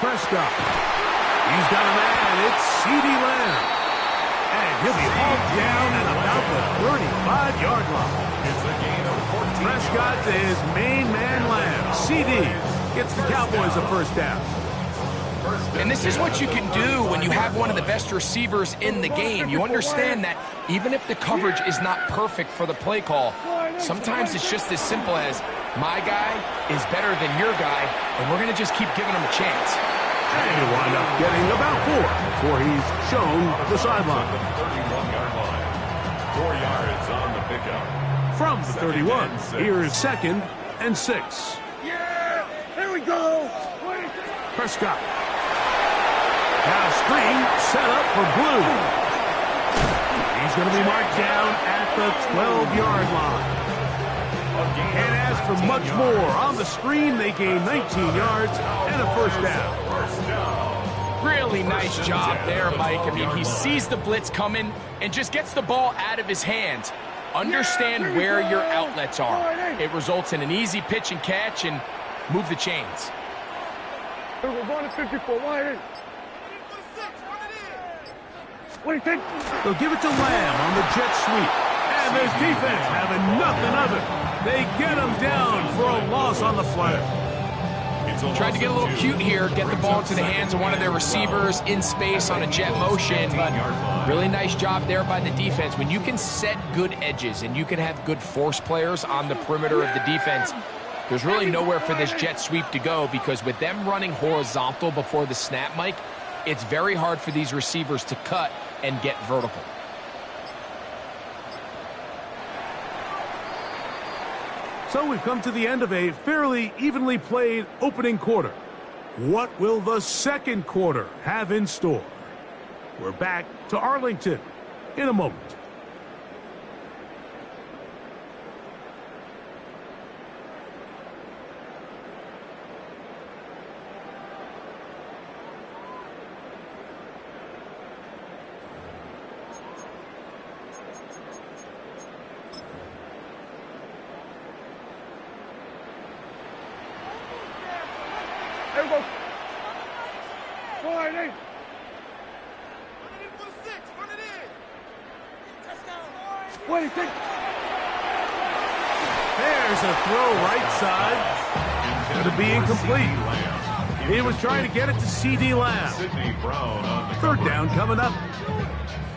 Prescott. He's got a man. It's C.D. Lamb. And he'll be hauled down at about the 35-yard line. It's a gain of 14 Prescott to his main man, Lamb. C.D. gets the Cowboys a first down. And this is what you can do when you have one of the best receivers in the game. You understand that even if the coverage is not perfect for the play call, sometimes it's just as simple as, my guy is better than your guy, and we're going to just keep giving him a chance. And he'll wind up getting about 4 before he's shown the sideline. 31-yard line. 4 yards on the pickup. From the 31, here's 2nd and 6. Yeah! Here we go! Prescott. Now screen set up for Blue. He's going to be marked down at the 12-yard line. And as for much more, on the screen they gain 19 yards and a first down. Really nice job there, Mike. I mean, he sees the blitz coming and just gets the ball out of his hands. Understand where your outlets are. It results in an easy pitch and catch and move the chains. We're going to 54. Wide in. What do you think? They'll give it to Lamb on the jet sweep. And there's defense having nothing of it. They get him down for a loss on the play. Tried to get a little cute here, get the ball into the hands of one of their receivers in space on a jet motion, but really nice job there by the defense. When you can set good edges and you can have good force players on the perimeter of the defense, there's really nowhere for this jet sweep to go, because with them running horizontal before the snap, Mike, it's very hard for these receivers to cut and get vertical. So we've come to the end of a fairly evenly played opening quarter. What will the second quarter have in store? We're back to Arlington in a moment. There we go. Wide in. What do you think? There's a throw right side. It's going to be incomplete. He was trying to get it to C.D. Lamb. Third down coming up.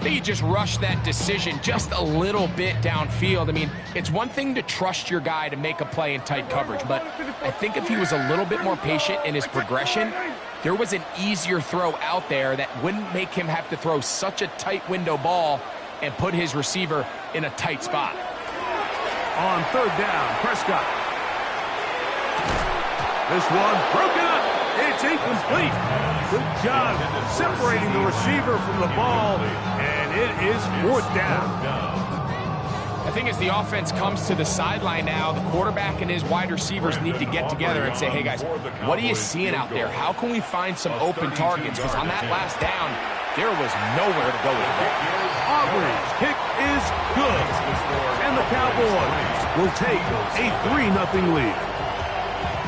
They just rushed that decision just a little bit downfield. I mean, it's one thing to trust your guy to make a play in tight coverage, but I think if he was a little bit more patient in his progression, there was an easier throw out there that wouldn't make him have to throw such a tight window ball and put his receiver in a tight spot. On third down, Prescott. This one broken up. It's incomplete. Good job separating the receiver from the ball, and it is fourth down. I think as the offense comes to the sideline now, the quarterback and his wide receivers need to get together and say, hey guys, what are you seeing out there? How can we find some open targets? Because on that last down, there was nowhere to go with the ball. Auburn's kick is good, and the Cowboys will take a 3-0 lead.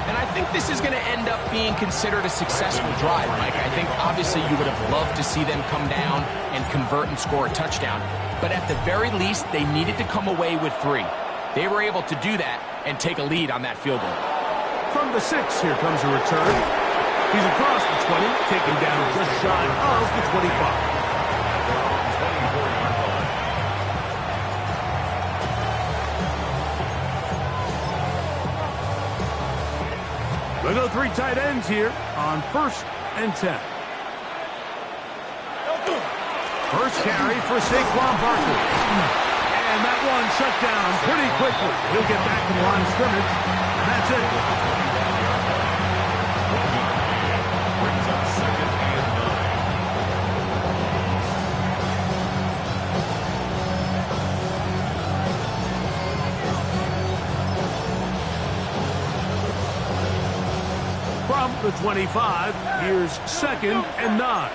And I think this is going to end up being considered a successful drive, Mike. I think obviously you would have loved to see them come down and convert and score a touchdown. But at the very least, they needed to come away with 3. They were able to do that and take a lead on that field goal. From the 6, here comes a return. He's across the 20, taken down just shy of the 25. We'll go 3 tight ends here on 1st and 10. First carry for Saquon Barkley. And that one shut down pretty quickly. He'll get back to the line of scrimmage. And that's it. Brings up 2nd and 9. From the 25, here's 2nd and 9.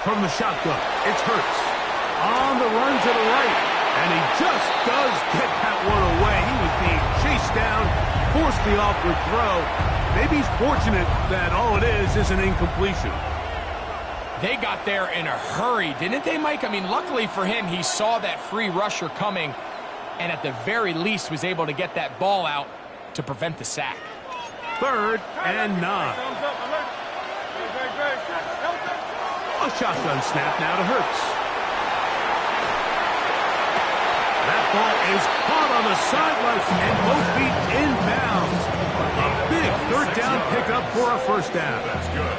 from the shotgun. It's Hurts. On the run to the right. And he just does get that one away. He was being chased down, forced the awkward throw. Maybe he's fortunate that all it is an incompletion. They got there in a hurry, didn't they, Mike? I mean, luckily for him, he saw that free rusher coming and at the very least was able to get that ball out to prevent the sack. 3rd and 9. A shotgun snap now to Hurts. That ball is caught on the sidelines and both feet inbounds. A big 3rd down pickup for a 1st down. That's good.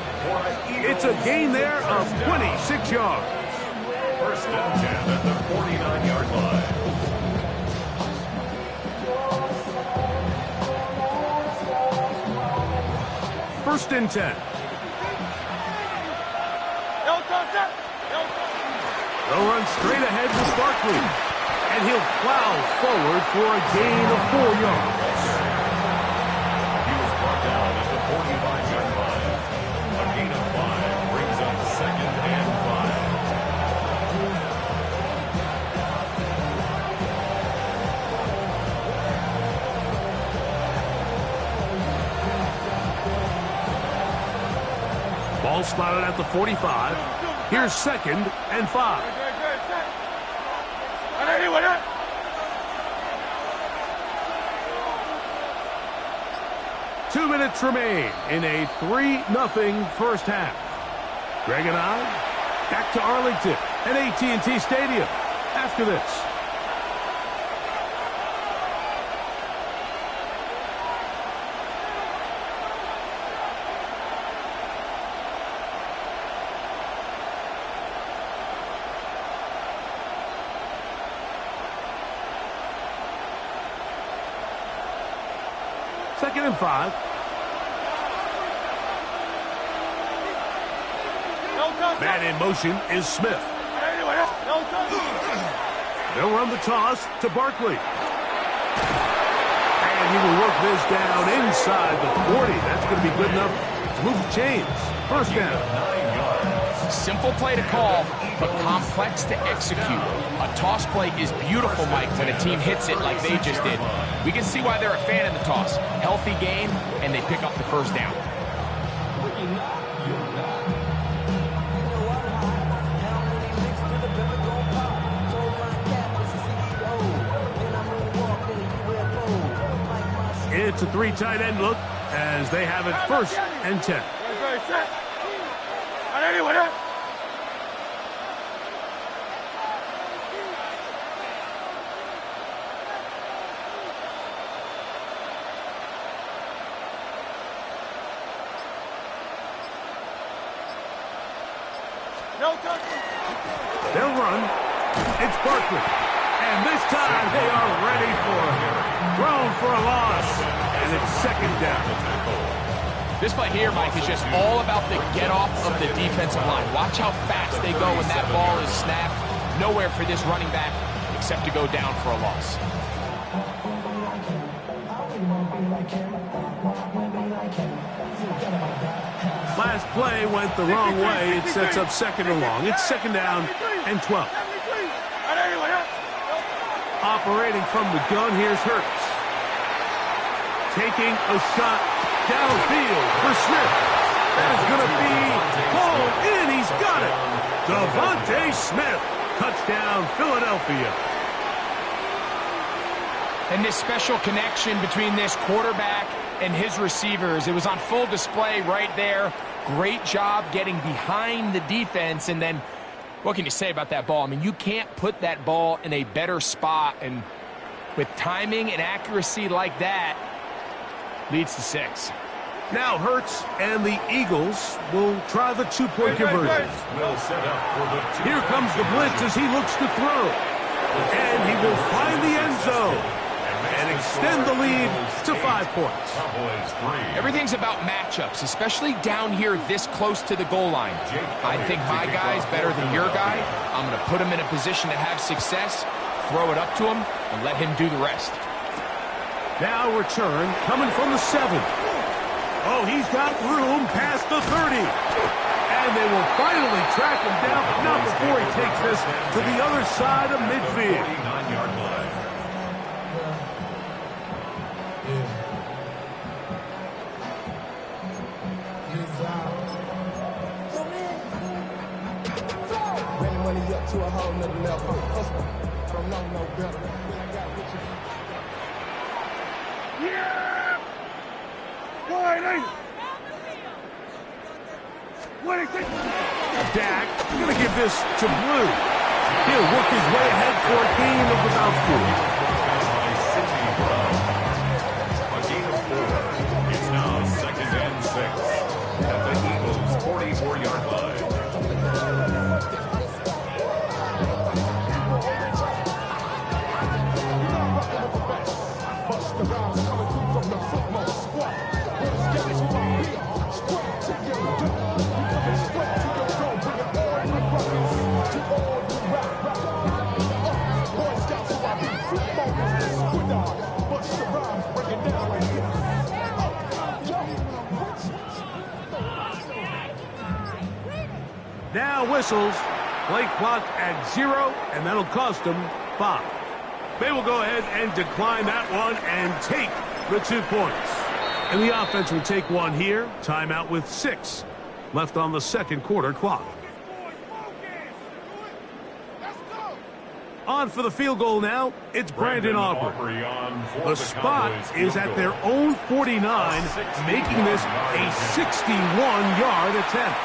It's a gain there of 26 yards. 1st and 10 at the 49-yard line. First and 10. They'll run straight ahead with Barkley. And he'll plow forward for a gain of 4 yards. He was brought down at the 45-yard line. A gain of 5 brings up 2nd and 5. Ball spotted at the 45. Here's 2nd and 5. 2 minutes remain in a 3-0 first half. Greg and I back to Arlington at AT&T Stadium after this. Second and 5. Man in motion is Smith. They'll run the toss to Barkley. And he will work this down inside the 40. That's going to be good enough to move the chains. 1st down. Simple play to call, but complex to execute. A toss play is beautiful, Mike, when a team hits it like they just did. We can see why they're a fan of the toss. Healthy game, and they pick up the 1st down. It's a 3 tight end look as they have it 1st and 10. They'll run. It's Barkley. And this time they are ready for it. Thrown for a loss. And it's 2nd down. This play here, Mike, is just all about the get-off of the defensive line. Watch how fast they go when that ball is snapped. Nowhere for this running back except to go down for a loss. Last play went the wrong way. It sets up 2nd and long. It's 2nd down and 12. Operating from the gun, here's Hurts. Taking a shot downfield for Smith. That is going to be hauled in. He's got it. Devontae Smith. Touchdown, Philadelphia. And this special connection between this quarterback and his receivers, it was on full display right there. Great job getting behind the defense. And then what can you say about that ball? I mean, you can't put that ball in a better spot. And with timing and accuracy like that, leads to 6. Now Hurts and the Eagles will try the 2-point conversion. Here comes the blitz as he looks to throw. And he will find the end zone and extend the lead to 5 points. Everything's about matchups, especially down here this close to the goal line. I think my guy's better than your guy. I'm going to put him in a position to have success, throw it up to him, and let him do the rest. Now return coming from the 7. Oh, he's got room past the 30. And And they will finally track him down, but not before he takes this to the other side of midfield. 49-yard line. Running money up to a whole nother level. Don't know no better. When I got what you Yeah! Wide eight. What do you think? Dak going to give this to Blue. He'll work his way ahead for a gain of about 4. A gain of 4. It's now 2nd and 6 at the Eagles' 44-yard line. bust the rhymes coming through from the footmost squad. Words get to my beat. Square to your door. Coming straight to your door. Bringing all my brothers to all you rap rappers. Boy Scouts who I be footballers. Squad. Bust the rhymes, break it down like this. Now whistles. Play clock at 0, and that'll cost them 5. They will go ahead and decline that one and take the 2 points. And the offense will take one here. Timeout with 6 left on the second quarter clock. On for the field goal now. It's Brandon Aubrey. The spot is at their own 49, making this a 61-yard attempt.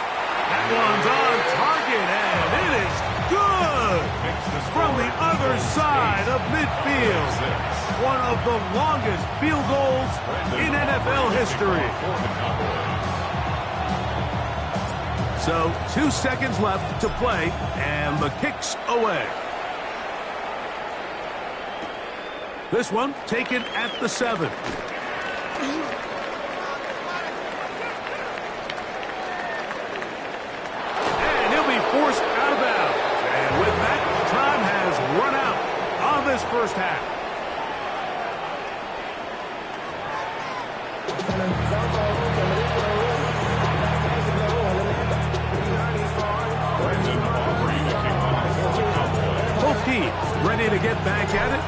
That one's on target, and it is good from the other side of midfield. One of the longest field goals in NFL history. So 2 seconds left to play, and the kick's away. This one taken at the 7. Forced out of bounds. And with that, time has run out on this first half. Both teams ready to get back at it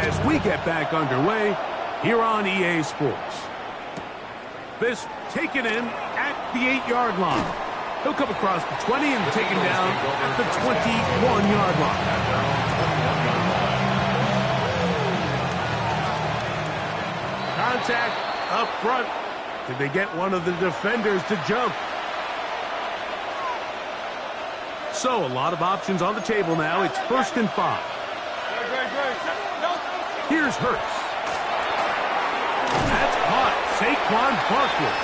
as we get back underway here on EA Sports. This taken in at the 8-yard line. He'll come across the 20 and take him down at the 21-yard line. Contact up front. Did they get one of the defenders to jump? So, a lot of options on the table now. It's 1st and 5. Here's Hurts. That's caught. Saquon Barkley.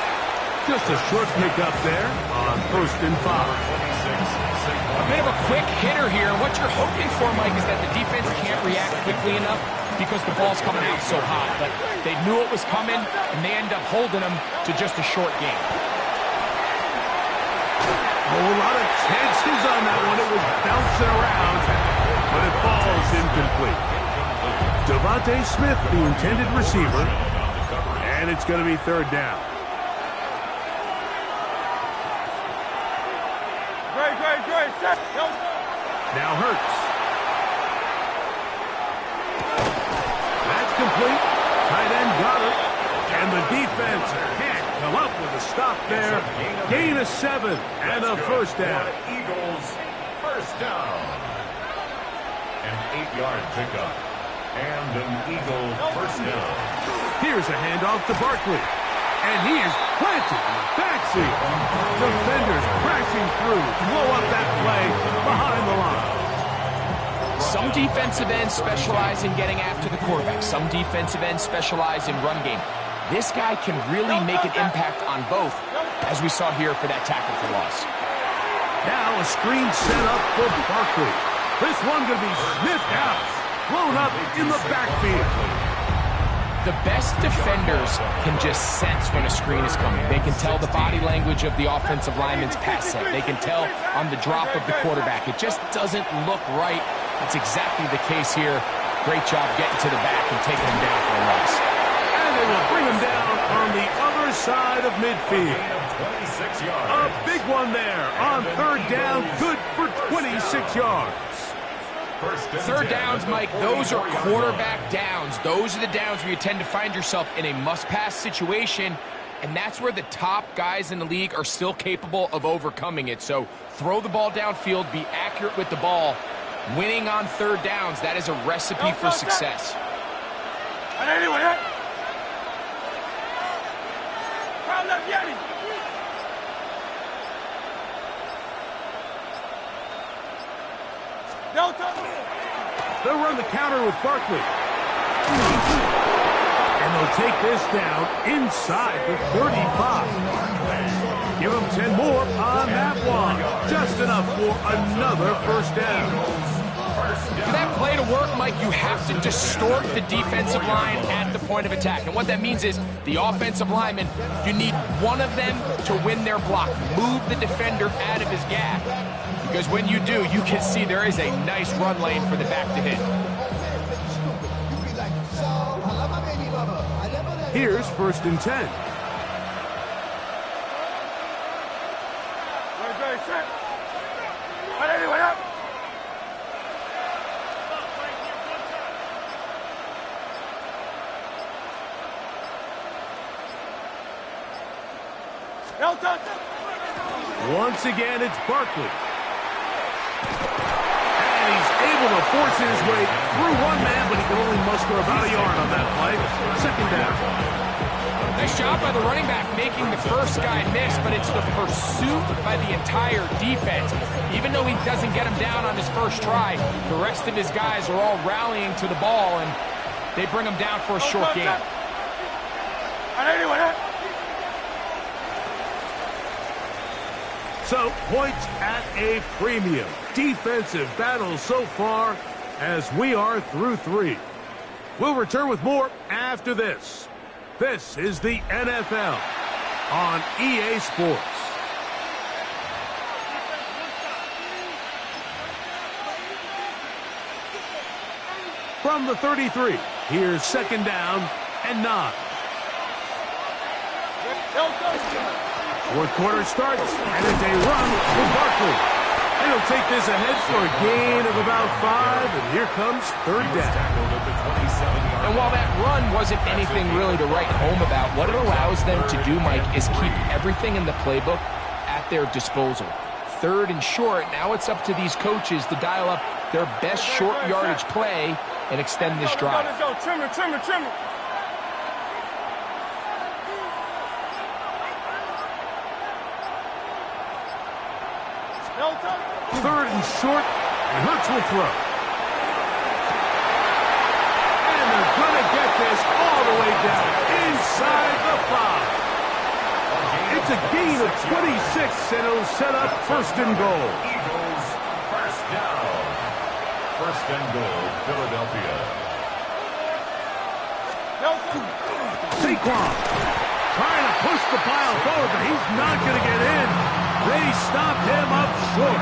Just a short pickup there on 1st and 5. A bit of a quick hitter here. What you're hoping for, Mike, is that the defense can't react quickly enough because the ball's coming out so hot. But they knew it was coming, and they end up holding them to just a short game. A whole lot of chances on that one. It was bouncing around, but it falls incomplete. Devontae Smith, the intended receiver, and it's going to be 3rd down. Now Hurts. That's complete. Tight end got it. And the defense can't come up with a stop there. Gain of 7 and a 1st down. Eagles 1st down. An 8-yard pickup. And an Eagle 1st down. Here's a handoff to Barkley. And he is planted in the backseat. Defenders crashing through. Blow up that play behind the line. Some defensive ends specialize in getting after the quarterback. Some defensive ends specialize in run game. This guy can really make an impact on both, as we saw here for that tackle for loss. Now a screen set up for Barkley. This one going to be sniffed out. Blown up in the backfield. The best defenders can just sense when a screen is coming. They can tell the body language of the offensive lineman's pass set. They can tell on the drop of the quarterback. It just doesn't look right. That's exactly the case here. Great job getting to the back and taking him down for a loss. And they will bring him down on the other side of midfield. 26 yards. A big one there on third down, good for 26 yards. Third downs, Mike, those are quarterback downs. Those are the downs where you tend to find yourself in a must-pass situation, and that's where the top guys in the league are still capable of overcoming it. So throw the ball downfield, be accurate with the ball. Winning on third downs, that is a recipe for success. They'll run the counter with Barkley. And they'll take this down inside the 35. Give them 10 more on that one. Just enough for another first down. For that play to work, Mike, you have to distort the defensive line at the point of attack. And what that means is the offensive lineman, you need one of them to win their block. Move the defender out of his gap. Because when you do, you can see there is a nice run lane for the back to hit. Here's 1st and 10. Once again, it's Barkley. And he's able to force his way through one man, but he can only muster about a yard on that play. 2nd down. Nice job by the running back making the first guy miss, but it's the pursuit by the entire defense. Even though he doesn't get him down on his first try, the rest of his guys are all rallying to the ball, and they bring him down for a short gain. So, points at a premium. Defensive battle so far as we are through 3. We'll return with more after this. This is the NFL on EA Sports. From the 33, here's 2nd down and 9. Fourth quarter starts, and it's a run for Barkley. And he'll take this ahead for a gain of about 5, and here comes 3rd down. And while that run wasn't anything really to write home about, what it allows them to do, Mike, is keep everything in the playbook at their disposal. 3rd and short, now it's up to these coaches to dial up their best short yardage play and extend this drive. Let's go, trimmer. 3rd and short, and Hurts will throw. And they're going to get this all the way down inside the 5. It's a gain of 26, and it'll set up 1st and goal. Eagles, 1st down. 1st and goal, Philadelphia. Saquon trying to push the pile forward, but he's not going to get in. They stopped him up short.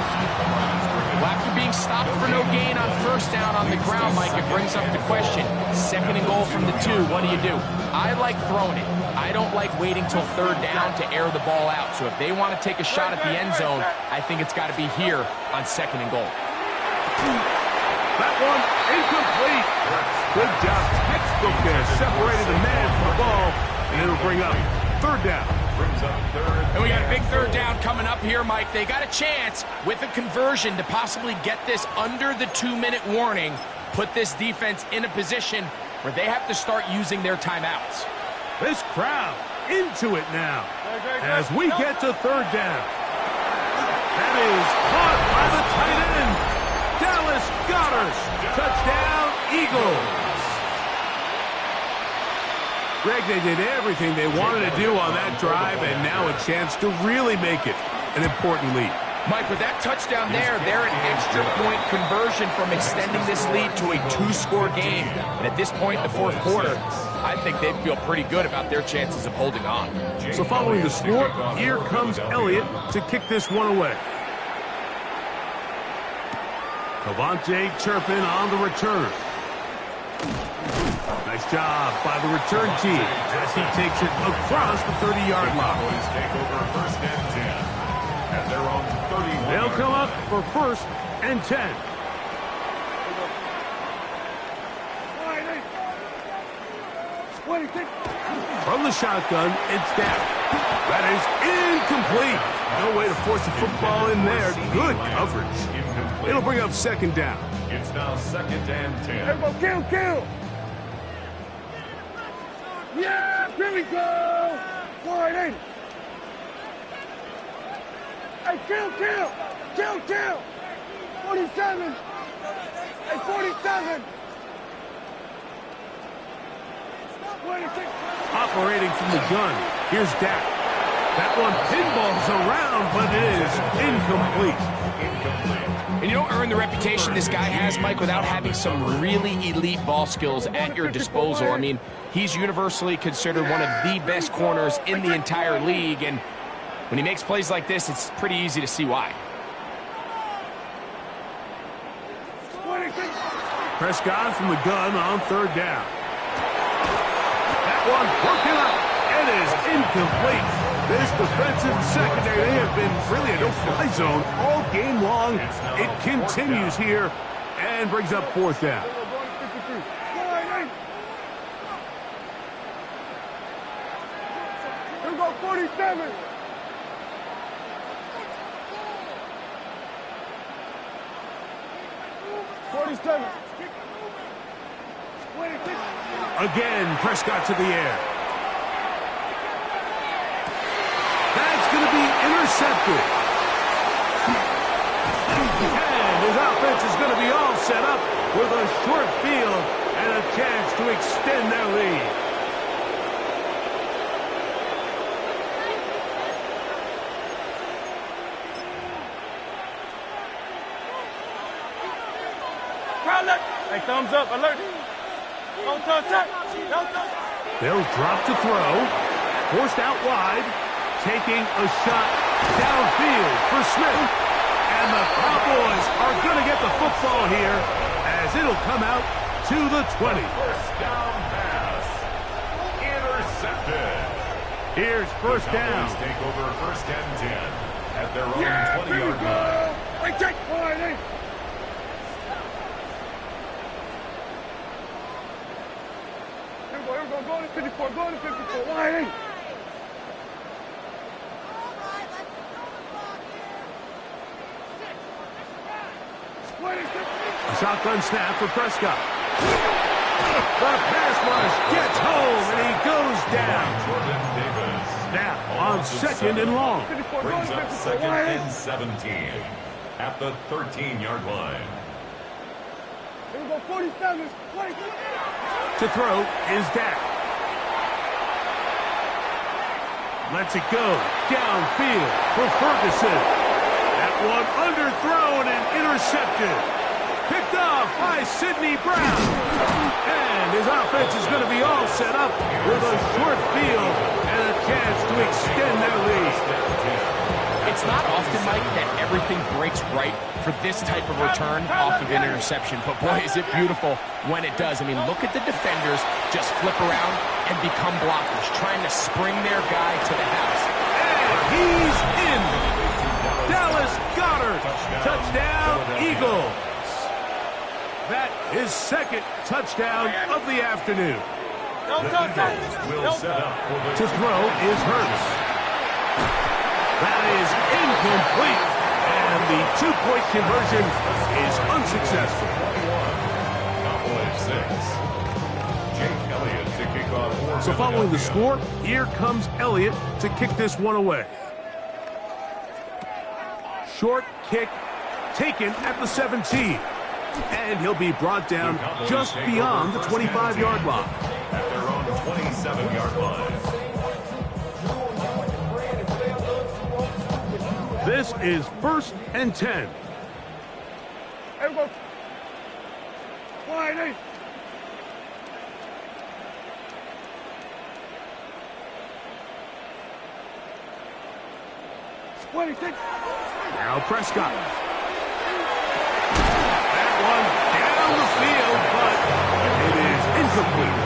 Well, after being stopped for no gain on 1st down on the ground, Mike, it brings up the question. 2nd and goal from the 2, what do? I like throwing it. I don't like waiting till 3rd down to air the ball out. So if they want to take a shot at the end zone, I think it's got to be here on 2nd and goal. That one incomplete. Good job. Textbook there. Separated the man from the ball, and it'll bring up 3rd down. And we got a big 3rd down coming up here, Mike. They got a chance with a conversion to possibly get this under the 2-minute warning, put this defense in a position where they have to start using their timeouts. This crowd into it now as we get to 3rd down. That is caught by the tight end, Dallas Goedert. Touchdown, Eagles. Greg, they did everything they wanted to do on that drive, and now a chance to really make it an important lead. Mike, with that touchdown there, they're an extra point conversion from extending this lead to a 2-score game. And at this point in the 4th quarter, I think they feel pretty good about their chances of holding on. So following the score, here comes Elliott to kick this one away. Cavante Turpin on the return. Nice job by the return team as he takes it across the 30-yard line. Cowboys take over first and 10. And they're on 31. They'll come up for first and 10. From the shotgun, it's down. That is incomplete. No way to force the football in there. Good coverage. It'll bring up second down. It's now second and 10. Everyone, kill! Yeah, here we go! Wide in! Hey, kill! 47! Hey, 47! 26! Operating from the gun, here's Dak. That one pinballs around, but it is incomplete. And you don't earn the reputation this guy has, Mike, without having some really elite ball skills at your disposal. I mean, he's universally considered one of the best corners in the entire league, and when he makes plays like this, it's pretty easy to see why. Prescott from the gun on third down. That one working up. It is incomplete. This defensive secondary, they have been really a no-fly zone all game long. It continues here and brings up fourth down. Here we go, 47! Again, Prescott to the air. That's going to be intercepted. And his offense is going to be all set up with a short field and a chance to extend their lead. Hey, thumbs up, alert! Don't touch that! They'll drop to throw. Forced out wide. Taking a shot downfield for Smith. And the Cowboys are going to get the football here as it'll come out to the 20. First down pass. Intercepted. Here's first down. Cowboys take over first and 10 at their own 20-yard line. Hey, take wide in! Here we go, go to 54, wide in! A shotgun snap for Prescott. The pass rush gets home, and he goes down. Jordan Davis. Now on second and long. Brings up second and 17 at the 13-yard line. Here we go, 47, To throw is Dak. Lets it go downfield for Ferguson. That one underthrown and intercepted. Picked off by Sidney Brown. And his offense is going to be all set up with a short field and a chance to extend their lead. It's not often, Mike, that everything breaks right for this type of return off of an interception. But boy, is it beautiful when it does. I mean, look at the defenders just flip around and become blockers, trying to spring their guy to the house. And he's in. Dallas Goedert. Touchdown, Eagles. That is second touchdown of the afternoon. The Eagles will set up for the To throw is Hurts. That is incomplete. And the two-point conversion is unsuccessful. 21. Cowboys 6. Jake Elliott to kick off. So following the score, here comes Elliott to kick this one away. Short kick taken at the 17. And he'll be brought down just beyond the 25-yard line. At their own 27-yard line. This is first and 10. Here we go. Wide in! Now Prescott. That one down the field, but it is incomplete.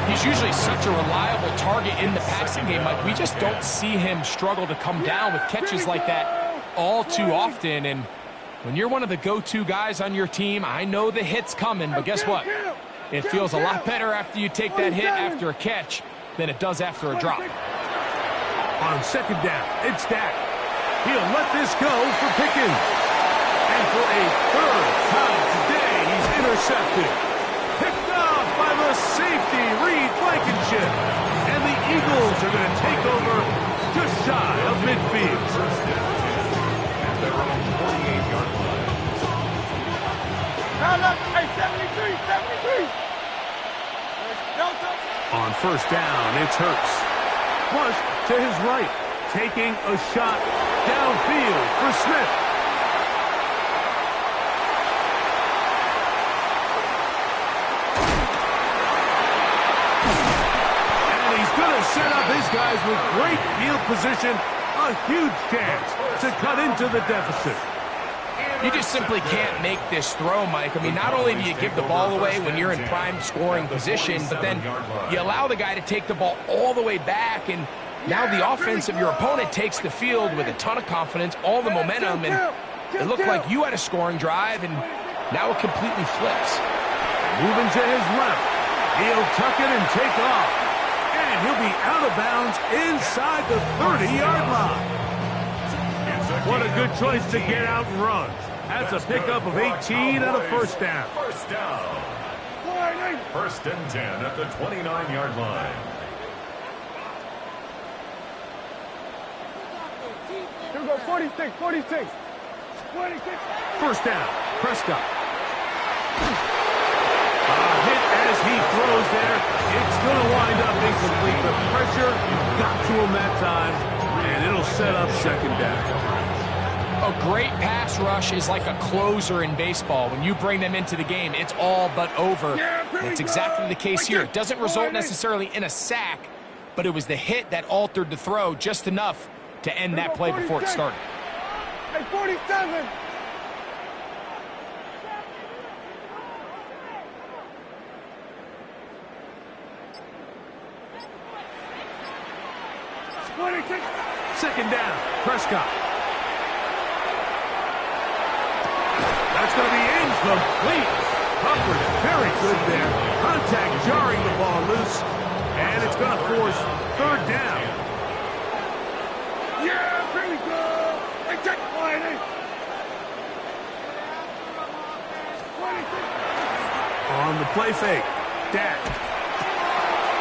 He's usually such a reliable target in the passing game. Like, we just don't see him struggle to come down with catches like that all too often. And when you're one of the go-to guys on your team, I know the hit's coming, but guess what? It feels a lot better after you take that hit after a catch than it does after a drop. On second down, it's Dak. He'll let this go for Pickens. And for a third time today, he's intercepted. Picked off by the safety, Reed Blankenship. And the Eagles are going to take over just shy of midfield. At their own 48-yard line. Now look, hey, 73, 73. On first down, it's Hurts. Flush to his right, taking a shot downfield for Smith. And he's going to set up his guys with great field position, a huge chance to cut into the deficit. You just simply can't make this throw, Mike. I mean, not only do you give the ball away when you're in prime scoring position, but then you allow the guy to take the ball all the way back, and now the offense of your opponent takes the field with a ton of confidence, all the momentum, and it looked like you had a scoring drive, and now it completely flips. Moving to his left. He'll tuck it and take off. And he'll be out of bounds inside the 30-yard line. What a good choice to get out and run. That's a pickup of 18 and a first down. First down. First and 10 at the 29-yard line. Here we go, 46, 46. 46. First down, Prescott. Hit as he throws there. It's going to wind up incomplete. The pressure got to him that time, and it'll set up second down. A great pass rush is like a closer in baseball. When you bring them into the game, it's all but over. That's exactly the case here. It doesn't result necessarily in a sack, but it was the hit that altered the throw just enough to end that play before it started. Hey, 47. Second down, Prescott. That's going to be incomplete. Coverage very good there. Contact jarring the ball loose. And it's going to force third down. Yeah, pretty good. Hey, check the line, eh? 26. On the play fake, Dak.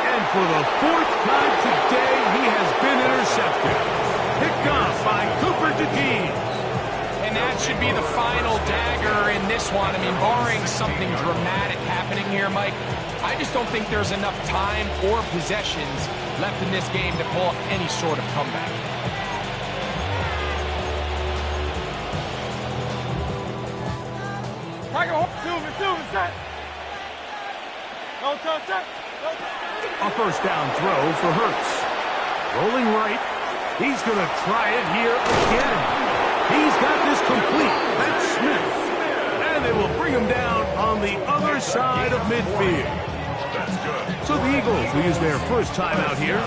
And for the fourth time today, he has been intercepted. Picked off by Cooper DeJean. And that should be the final dagger in this one. I mean, barring something dramatic happening here, Mike, I just don't think there's enough time or possessions left in this game to pull off any sort of comeback. Silver, set. No touch, set. A first down throw for Hurts. Rolling right. He's going to try it here again. He's got this complete. That's Smith. And they will bring him down on the other side of midfield. That's good. So the Eagles will use their first time out here.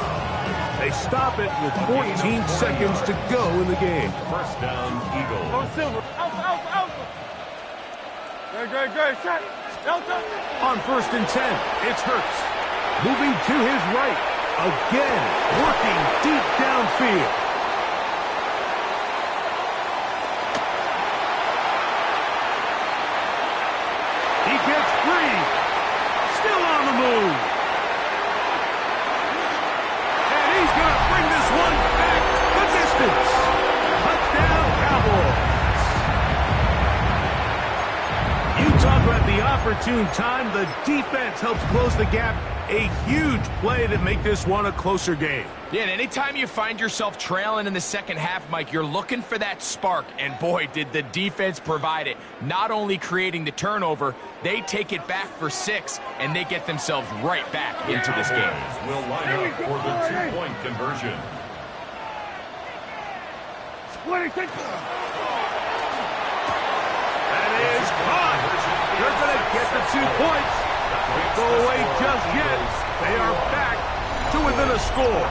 They stop it with 14 seconds to go in the game. First down, Eagles. No silver. Alpha. Great, set. Delta. On first and 10, it's Hurts. Moving to his right. Again, working deep downfield. He gets free. Still on the move. And he's going to bring this one back the distance. Touchdown, Cowboys. You talk about the opportune time. The defense helps close the gap. A huge play to make this one a closer game. Yeah, and anytime you find yourself trailing in the second half, Mike, you're looking for that spark. And boy, did the defense provide it. Not only creating the turnover, they take it back for 6, and they get themselves right back into this game. Will line up for the two-point conversion. 26. That is caught. They're going to get the 2 points. Won't go away just yet. They are back to within a score.